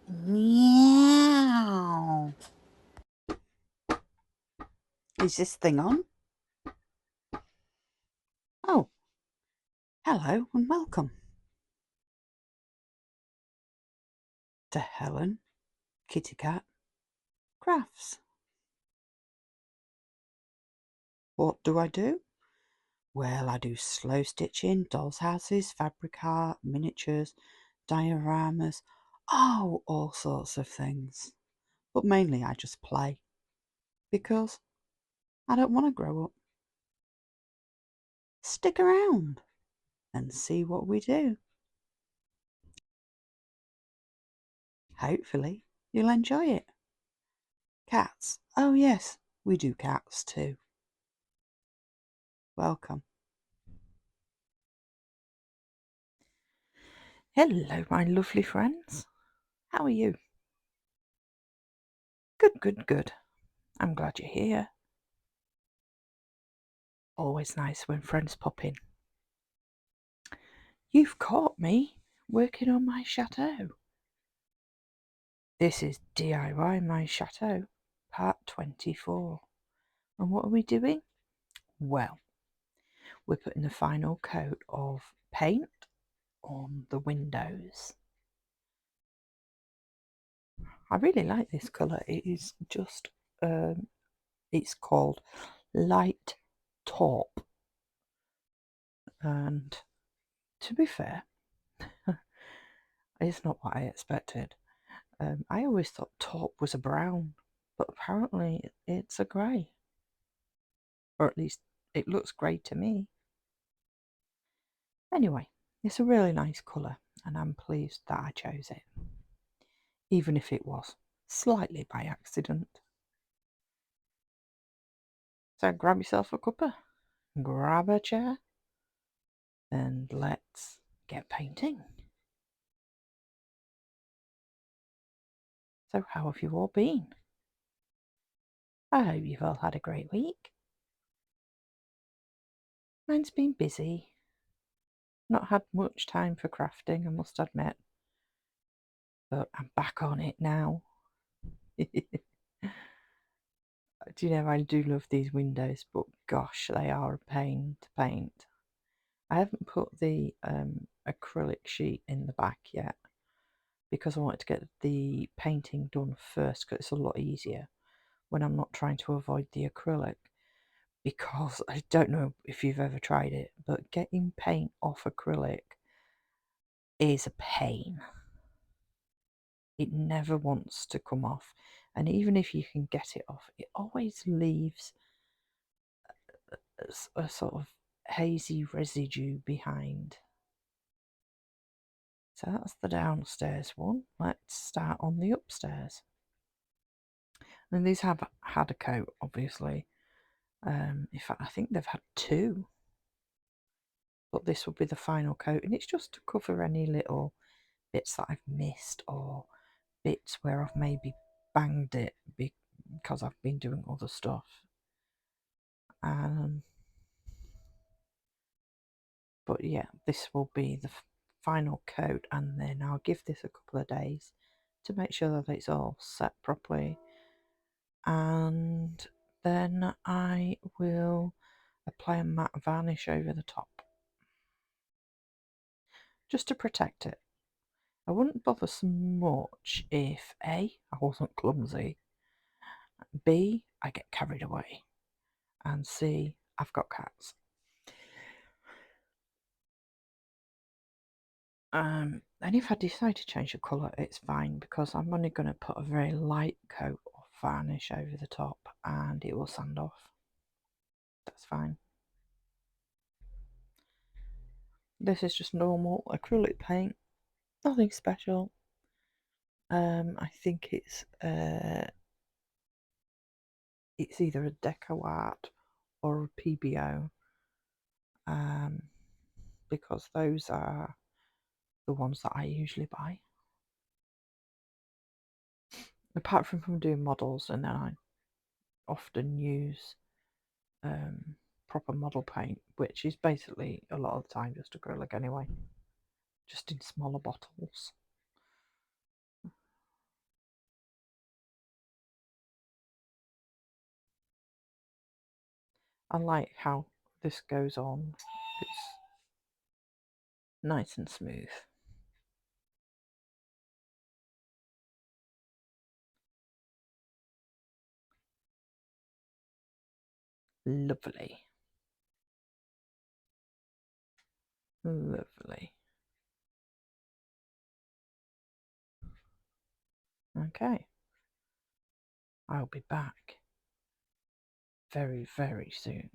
Meow. Is this thing on? Oh, hello and welcome to Helen Kitty Cat Crafts. What do I do? Well, I do slow stitching, dolls' houses, fabric art, miniatures, dioramas, all sorts of things. But mainly I just play because I don't want to grow up. Stick around and see what we do. Hopefully you'll enjoy it. Cats. Oh yes, we do cats too. Welcome. Hello, my lovely friends. How are you? Good. I'm glad you're here. Always nice when friends pop in. You've caught me working on my chateau. This is DIY My Chateau, part 24. And what are we doing? Well, we're putting the final coat of paint on the windows. I really like this colour. It is just, it's called light taupe. And to be fair, it's not what I expected. I always thought taupe was a brown, but apparently it's a grey. Or at least it looks grey to me. Anyway, it's a really nice colour and I'm pleased that I chose it. Even if it was slightly by accident. So grab yourself a cuppa, grab a chair, and let's get painting. So how have you all been? I hope you've all had a great week. Mine's been busy. Not had much time for crafting, I must admit. But I'm back on it now. Do you know, I do love these windows, but gosh, they are a pain to paint. I haven't put the acrylic sheet in the back yet because I wanted to get the painting done first because it's a lot easier when I'm not trying to avoid the acrylic. Because I don't know if you've ever tried it, but getting paint off acrylic is a pain. It never wants to come off, and even if you can get it off, it always leaves a sort of hazy residue behind. So that's the downstairs one. Let's start on the upstairs. And these have had a coat, obviously. In fact, I think they've had two. But this will be the final coat, and it's just to cover any little bits that I've missed or bits where I've maybe banged it because I've been doing other stuff. But yeah, this will be the final coat, and then I'll give this a couple of days to make sure that it's all set properly, and then I will apply a matte varnish over the top just to protect it. I wouldn't bother so much if A, I wasn't clumsy, B, I get carried away, and C, I've got cats. And if I decide to change the colour, it's fine because I'm only going to put a very light coat of varnish over the top and it will sand off. That's fine. This is just normal acrylic paint, nothing special. I think it's either a Deco Art or a PBO, because those are the ones that I usually buy. Apart from doing models, and then I often use proper model paint, which is basically a lot of the time just acrylic anyway, just in smaller bottles. I like how this goes on. It's nice and smooth. Lovely. Lovely. Okay. I'll be back very, very soon.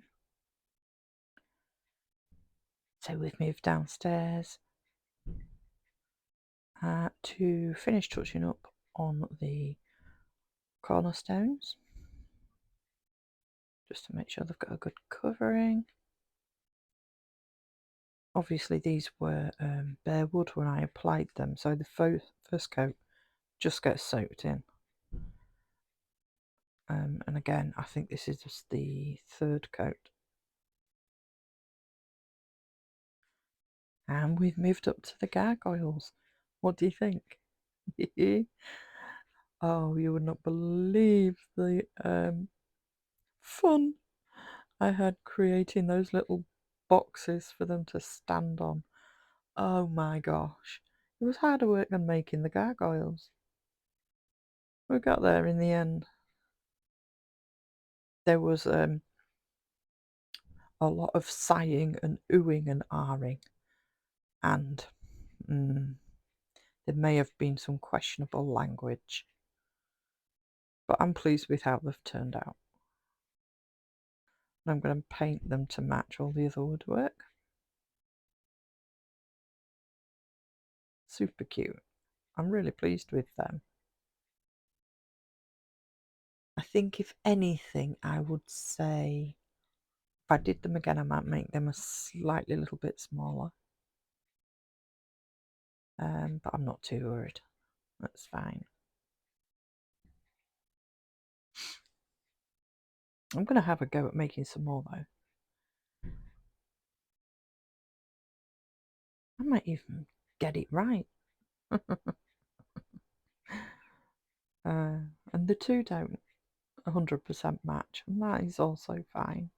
So we've moved downstairs to finish touching up on the cornerstones, just to make sure they've got a good covering. Obviously these were bare wood when I applied them, so the first coat just gets soaked in. And again, I think this is just the third coat. And we've moved up to the gargoyles. What do you think? Oh, you would not believe the fun I had creating those little boxes for them to stand on. Oh my gosh. It was harder work than making the gargoyles. We got there in the end. There was a lot of sighing and oohing and ahhing, and there may have been some questionable language, but I'm pleased with how they've turned out. And I'm going to paint them to match all the other woodwork. Super cute. I'm really pleased with them. I think if anything, I would say if I did them again, I might make them a slightly little bit smaller. But I'm not too worried. That's fine. I'm going to have a go at making some more though. I might even get it right. And the two don't 100% match, and that is also fine.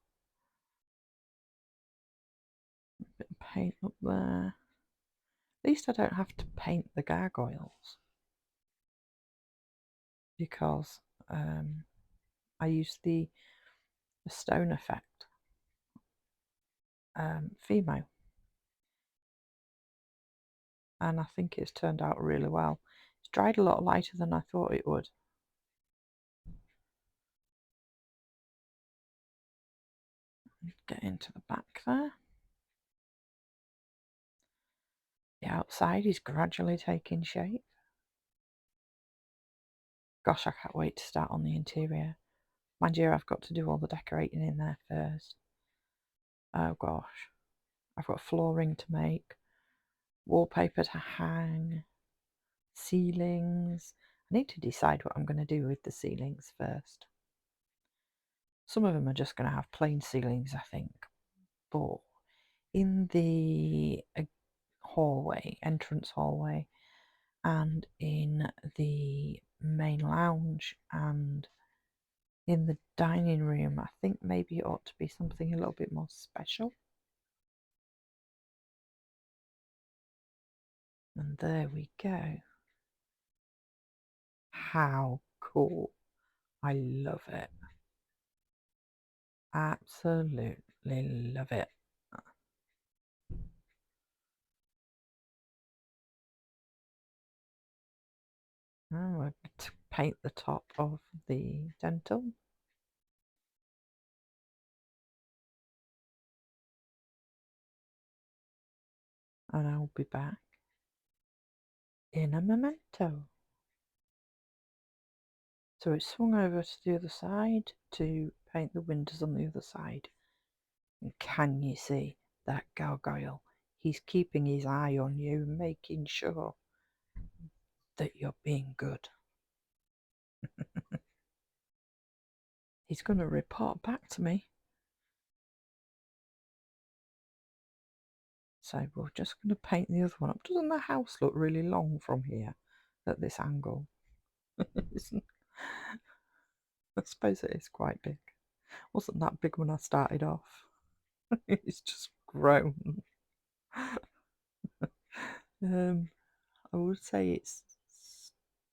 A bit of paint up there. At least I don't have to paint the gargoyles because I use the stone effect female, and I think it's turned out really well. It's dried a lot lighter than I thought it would. Get into the back there. The outside is gradually taking shape. Gosh, I can't wait to start on the interior. Mind you, I've got to do all the decorating in there first. Oh gosh, I've got flooring to make, wallpaper to hang, ceilings. I need to decide what I'm going to do with the ceilings first. Some of them are just going to have plain ceilings, I think, but in the hallway, entrance hallway, and in the main lounge and in the dining room, I think maybe it ought to be something a little bit more special. And there we go. How cool. I love it. Absolutely love it. I'm going to paint the top of the dental. And I'll be back in a memento. So it's swung over to the other side to paint the windows on the other side. And can you see that gargoyle? He's keeping his eye on you, making sure that you're being good. He's going to report back to me. So we're just going to paint the other one up. Doesn't the house look really long from here at this angle? I suppose it is quite big. Wasn't that big when I started off. It's just grown. I would say it's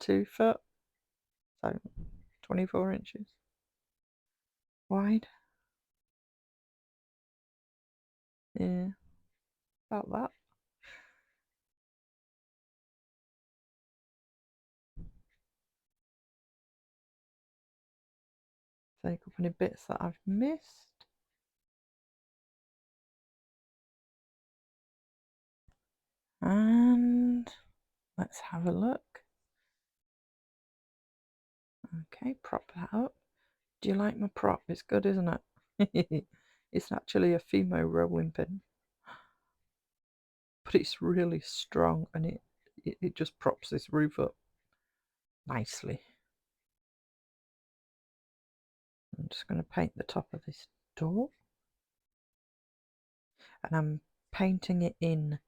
2 foot, so 24 inches wide. Yeah, about that. Take up any bits that I've missed. And let's have a look. Okay, prop that up. Do you like my prop? It's good, isn't it? It's actually a Fimo rolling pin, but it's really strong and it just props this roof up nicely. I'm just going to paint the top of this door, and I'm painting it in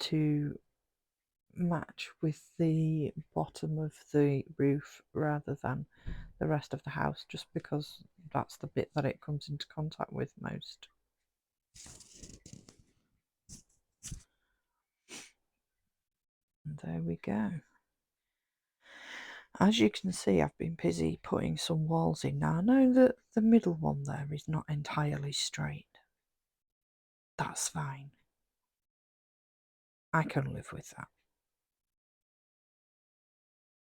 to match with the bottom of the roof rather than the rest of the house, just because that's the bit that it comes into contact with most. And there we go. As you can see, I've been busy putting some walls in. Now I know that the middle one there is not entirely straight. That's fine. I can live with that.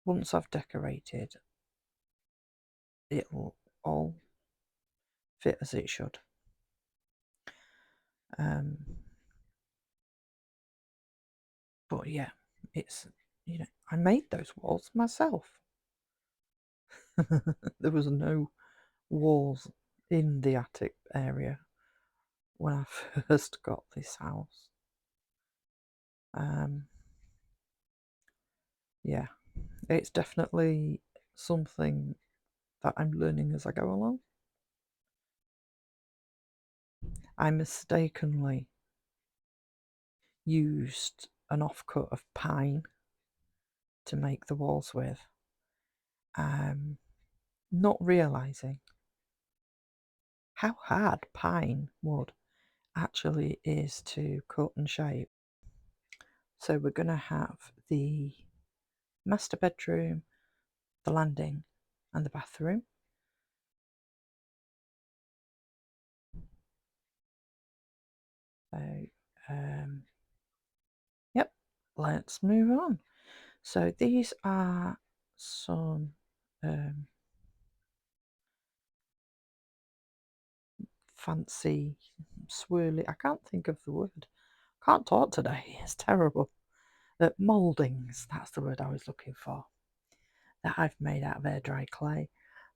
Once I've decorated, it'll all fit as it should. But yeah, it's, I made those walls myself. There was no walls in the attic area when I first got this house. Yeah, it's definitely something that I'm learning as I go along. I mistakenly used an offcut of pine to make the walls with, not realising how hard pine wood actually is to cut and shape. So we're going to have the master bedroom, the landing and the bathroom. So yep, let's move on. So these are some fancy swirly, I can't think of the word, can't talk today, it's terrible. Mouldings, that's the word I was looking for, that I've made out of air dry clay,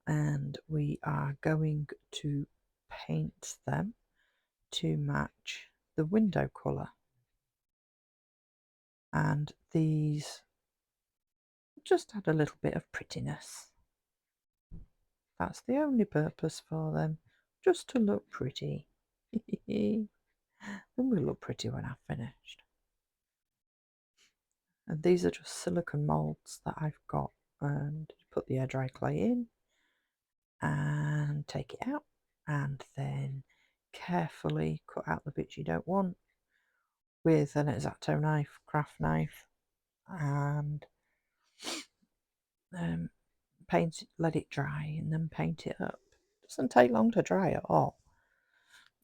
and we are going to paint them to match the window colour. And these just add a little bit of prettiness. That's the only purpose for them, just to look pretty. Then we'll look pretty when I've finished. And these are just silicone moulds that I've got, and put the air dry clay in and take it out, and then carefully cut out the bits you don't want with an X-Acto knife, craft knife, and paint, let it dry, and then paint it up. Doesn't take long to dry at all.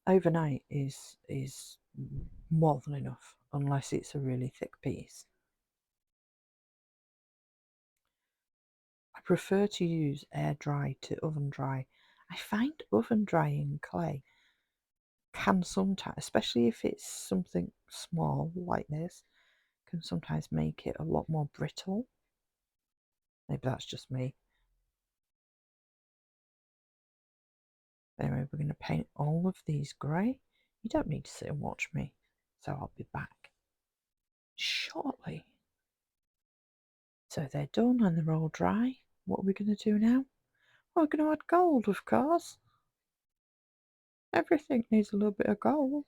Overnight is more than enough, unless it's a really thick piece. I prefer to use air dry to oven dry. I find oven drying clay can sometimes, especially if it's something small like this, can sometimes make it a lot more brittle. Maybe that's just me. Anyway, we're going to paint all of these grey. You don't need to sit and watch me, so I'll be back shortly. So they're done and they're all dry. What are we going to do now? Well, we're going to add gold, of course. Everything needs a little bit of gold.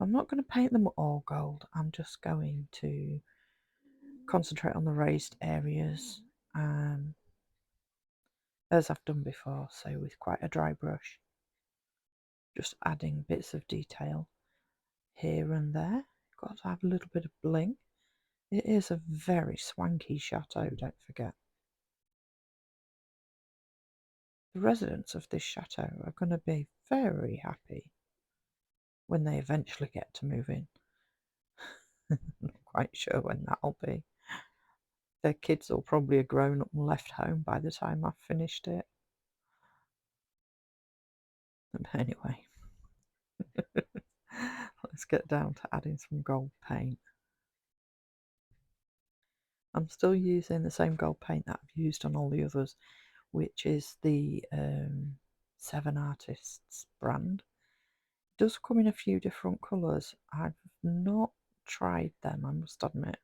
I'm not going to paint them all gold. I'm just going to concentrate on the raised areas. as I've done before, so with quite a dry brush, just adding bits of detail here and there. Got to have a little bit of bling. It is a very swanky chateau, don't forget. The residents of this chateau are going to be very happy when they eventually get to move in. Not quite sure when that'll be. Their kids will probably have grown up and left home by the time I've finished it. But anyway, let's get down to adding some gold paint. I'm still using the same gold paint that I've used on all the others, which is the Seven Artists brand. It does come in a few different colours. I've not tried them, I must admit.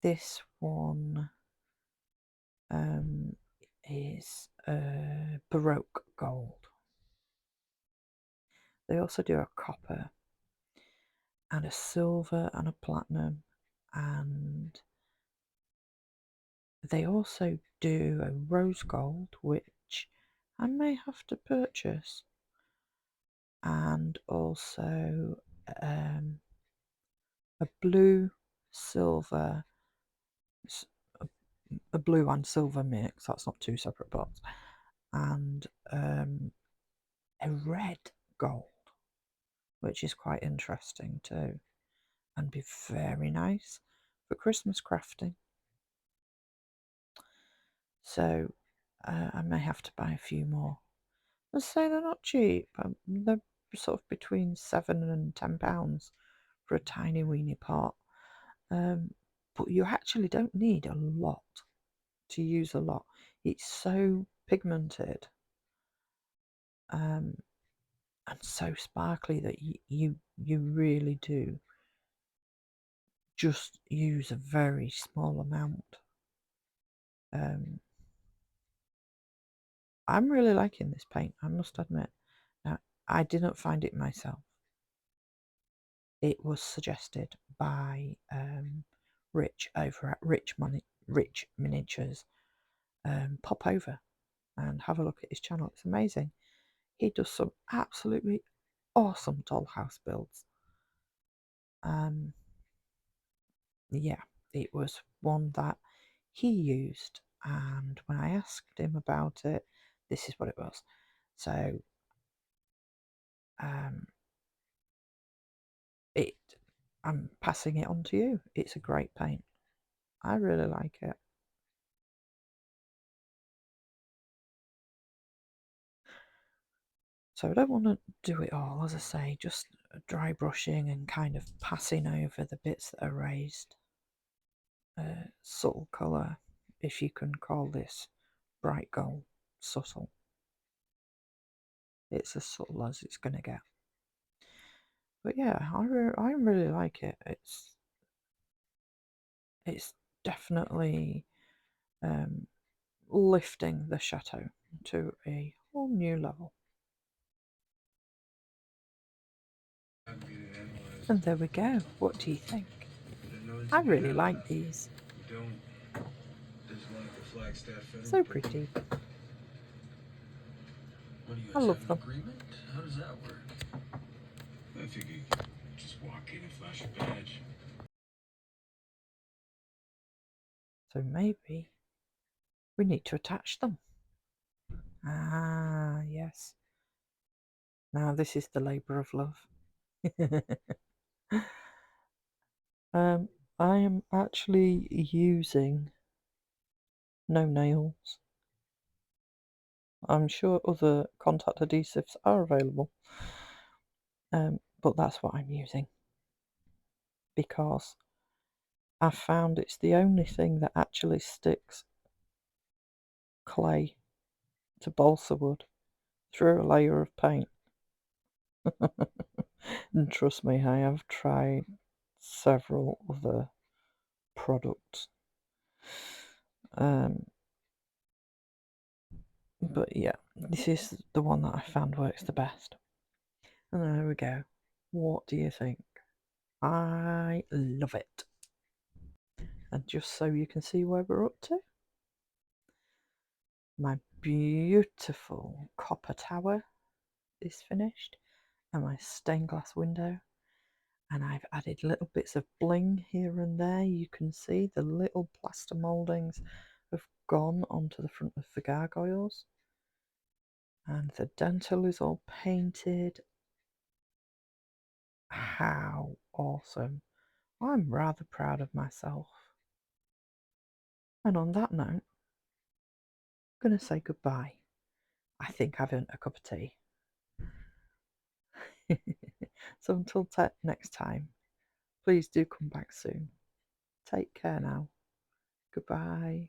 This one is Baroque gold. They also do a copper and a silver and a platinum, and they also do a rose gold, which I may have to purchase, and also a blue, silver, a blue and silver mix. That's not two separate pots, and a red gold, which is quite interesting too, and be very nice for Christmas crafting. So I may have to buy a few more. Let's say they're not cheap. They're sort of between £7 and £10 for a tiny weeny pot. But you actually don't need a lot to use a lot. It's so pigmented and so sparkly that you really do just use a very small amount. I'm really liking this paint, I must admit. Now, I didn't find it myself. It was suggested by Rich over at Rich Miniatures. Pop over and have a look at his channel. It's amazing. He does some absolutely awesome dollhouse builds. Yeah, it was one that he used, and when I asked him about it, this is what it was. So I'm passing it on to you. It's a great paint. I really like it. So I don't want to do it all, as I say, just dry brushing and kind of passing over the bits that are raised. Subtle colour, if you can call this bright gold subtle. It's as subtle as it's going to get. But yeah, I really like it. It's definitely lifting the chateau to a whole new level. And there we go. What do you think? I really like these. So pretty. What do you I guys have love an them. agreement? How does that work? I figure you could just walk in and flash a badge. So maybe we need to attach them. Ah, yes. Now this is the labour of love. I am actually using no nails. I'm sure other contact adhesives are available, but that's what I'm using because I found it's the only thing that actually sticks clay to balsa wood through a layer of paint. And trust me, I have tried several other products. But yeah, this is the one that I found works the best. And there we go. What do you think? I love it. And just so you can see where we're up to, my beautiful copper tower is finished, and my stained glass window. And I've added little bits of bling here and there. You can see the little plaster mouldings have gone onto the front of the gargoyles. And the dentil is all painted. How awesome! I'm rather proud of myself. And on that note, I'm going to say goodbye. I think I've earned a cup of tea. So until next time, please do come back soon. Take care now. Goodbye.